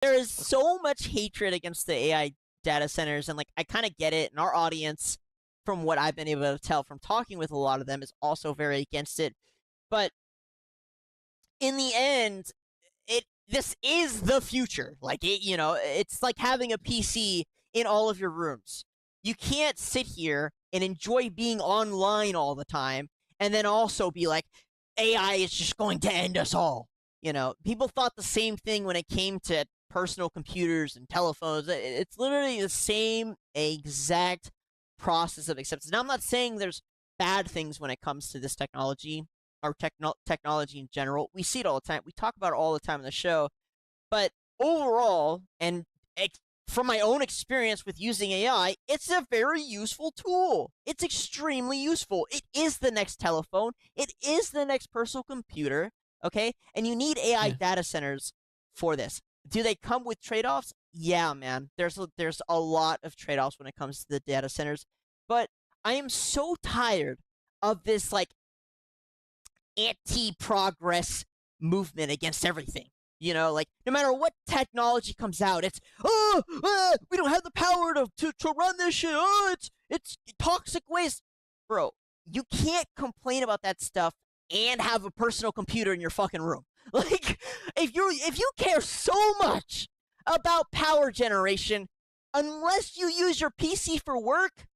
there is so much hatred against the AI data centers, and like I kind of get it. And our audience, from what I've been able to tell from talking with a lot of them, is also very against it. But in the end, this is the future. Like it's like having a PC in all of your rooms. You can't sit here and enjoy being online all the time and then also be like, AI is just going to end us all. People thought the same thing when it came to personal computers and telephones. It's literally the same exact process of acceptance. Now, I'm not saying there's bad things when it comes to this technology or technology in general. We see it all the time. We talk about it all the time on the show. But overall, and from my own experience with using AI, it's a very useful tool. It's extremely useful. It is the next telephone. It is the next personal computer. Okay, and you need AI Yeah. data centers for this. Do they come with trade-offs? Yeah, man. There's a lot of trade-offs when it comes to the data centers. But I am so tired of this like anti-progress movement against everything. Like no matter what technology comes out, it's we don't have the power to run this shit. Oh, it's toxic waste, bro. You can't complain about that stuff and have a personal computer in your fucking room. Like if you care so much about power generation, unless you use your PC for work,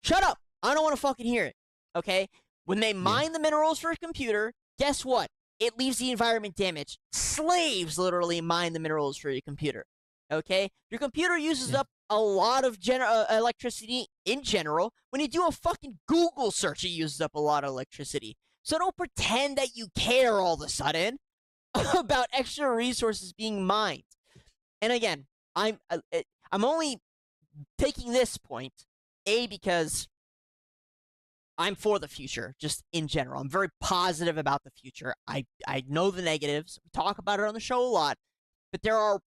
shut up. I don't want to fucking hear it. Okay? When they Yeah. mine the minerals for a computer, guess what? It leaves the environment damaged. Slaves literally mine the minerals for your computer. Okay? Your computer uses Yeah. up a lot of electricity in general. When you do a fucking Google search, it uses up a lot of electricity. So don't pretend that you care all of a sudden about extra resources being mined. And again, I'm only taking this point because I'm for the future, just in general. I'm very positive about the future. I know the negatives. We talk about it on the show a lot, but there are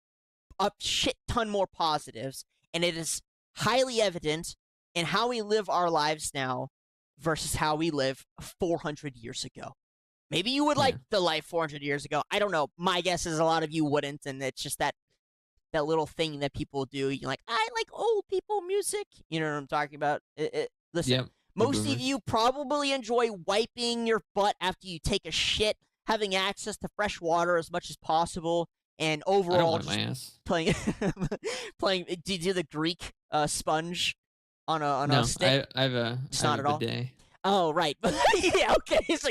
a shit ton more positives, and it is highly evident in how we live our lives now versus how we live 400 years ago. Maybe you would like Yeah. the life 400 years ago. I don't know. My guess is a lot of you wouldn't, and it's just that little thing that people do. You're like, I like old people music. You know what I'm talking about? Listen, Yep. The most of boomers. you probably enjoy wiping your butt after you take a shit, having access to fresh water as much as possible, and I don't overall wipe my just ass. playing playing. Do you do the Greek sponge on a No, stick? I Just have not a at all. bidet. Oh, right. Yeah, okay. So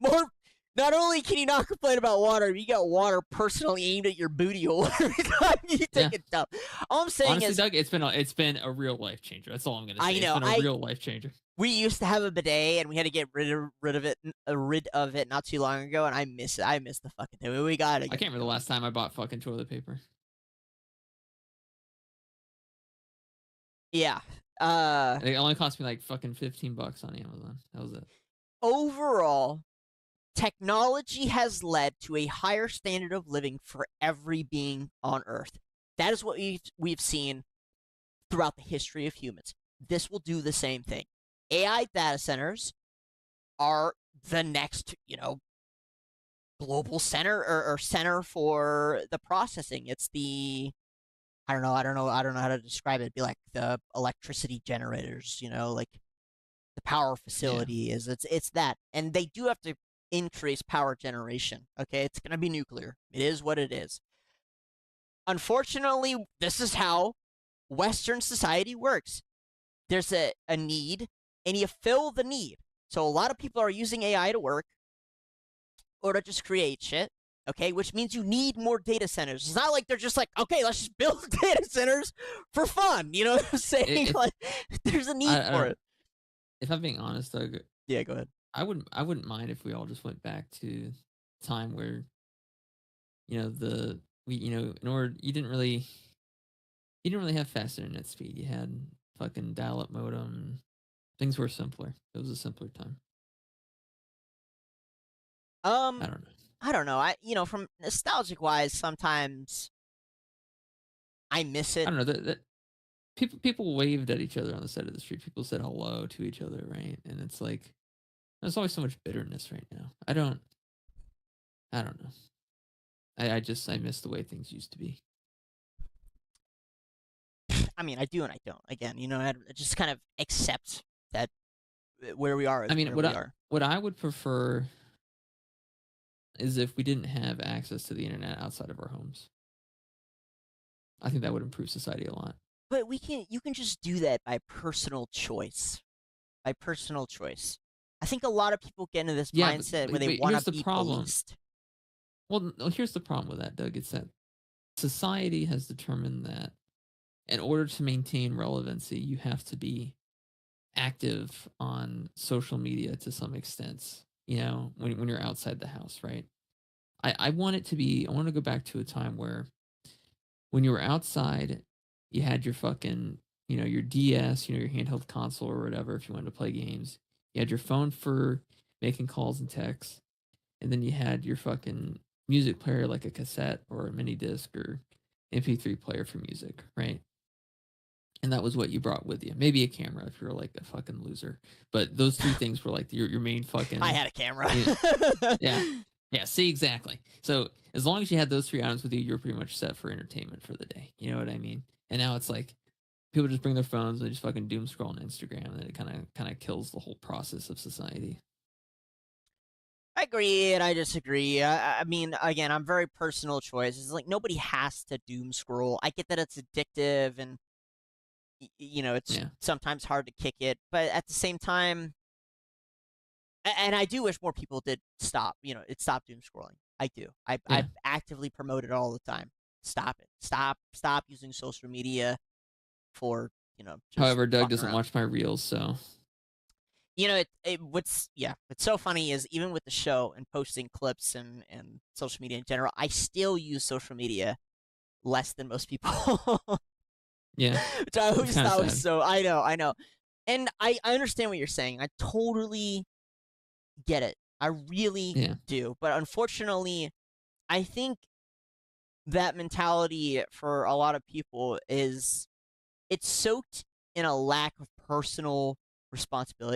more. Not only can you not complain about water, you got water personally aimed at your booty hole every time you Yeah. take a dump. All I'm saying Honestly, is, Doug, it's been a real life changer. That's all I'm gonna I say. It's know been a real life changer. we used to have a bidet and we had to get rid of it not too long ago, and I miss it. I miss the fucking thing. We gotta I get can't it remember the going. last time I bought fucking toilet paper. Yeah. It only cost me like fucking $15 on Amazon. That was it. Overall, technology has led to a higher standard of living for every being on Earth. That is what we've seen throughout the history of humans. This will do the same thing. AI data centers are the next, global center or center for the processing. It's the I don't know how to describe it. It'd be like the electricity generators, like the power Yeah. facility is. It's that, and they do have to increase power generation. Okay, it's gonna be nuclear. It is what it is. Unfortunately, this is how Western society works. There's a need, and you fill the need. So a lot of people are using AI to work or to just create shit. Okay, which means you need more data centers. It's not like they're just like, okay, let's just build data centers for fun. You know what I'm saying? If Like, there's a need I for don't, it. if I'm being honest, Doug, Yeah, go ahead. I wouldn't mind if we all just went back to time where the we in order you didn't really have fast internet speed. You had fucking dial up modem. Things were simpler. It was a simpler time. I Um, don't know. I don't know. From nostalgic wise, sometimes I miss I it. don't know that people waved at each other on the side of the street. People said hello to each other, right? And it's like there's always so much bitterness right now. I don't know. I miss the way things used to be. I mean, I do and I don't. Again, I just kind of accept that where we are I is mean, where we are. what I would prefer is if we didn't have access to the internet outside of our homes. I think that would improve society a lot. But you can just do that by personal choice. By personal choice. I think a lot of people get into this Yeah, mindset where but they want here's to the be problem. policed. Well, no, here's the problem with that, Doug. It's that society has determined that in order to maintain relevancy, you have to be active on social media to some extent. When you're outside the house, right? I want it to be. I want to go back to a time where when you were outside, you had your fucking, your DS, your handheld console or whatever if you wanted to play games. You had your phone for making calls and texts, and then you had your fucking music player like a cassette or a mini disc or MP3 player for music, right? And that was what you brought with you. Maybe a camera if you were like a fucking loser. But those three things were like your main fucking. I had a camera. Yeah. Yeah, see, exactly. So as long as you had those three items with you, you're pretty much set for entertainment for the day. You know what I mean? And now it's like people just bring their phones and they just fucking doom scroll on Instagram, and it kind of kills the whole process of society. I agree and I disagree. I mean, again, I'm very personal choice. It's like nobody has to doom scroll. I get that it's addictive and it's Yeah. sometimes hard to kick it, but at the same time, and I do wish more people did stop. Stop doom scrolling. I do. I Yeah. actively promote it all the time. Stop it. Stop using social media for just However, Doug fucking doesn't around. watch my reels, so What's so funny is even with the show and posting clips and social media in general, I still use social media less than most people. yeah, Which I it's always kind of thought was sad. so. I know, and I understand what you're saying. I totally get it. I really Yeah, do. But unfortunately, I think that mentality for a lot of people is it's soaked in a lack of personal responsibility.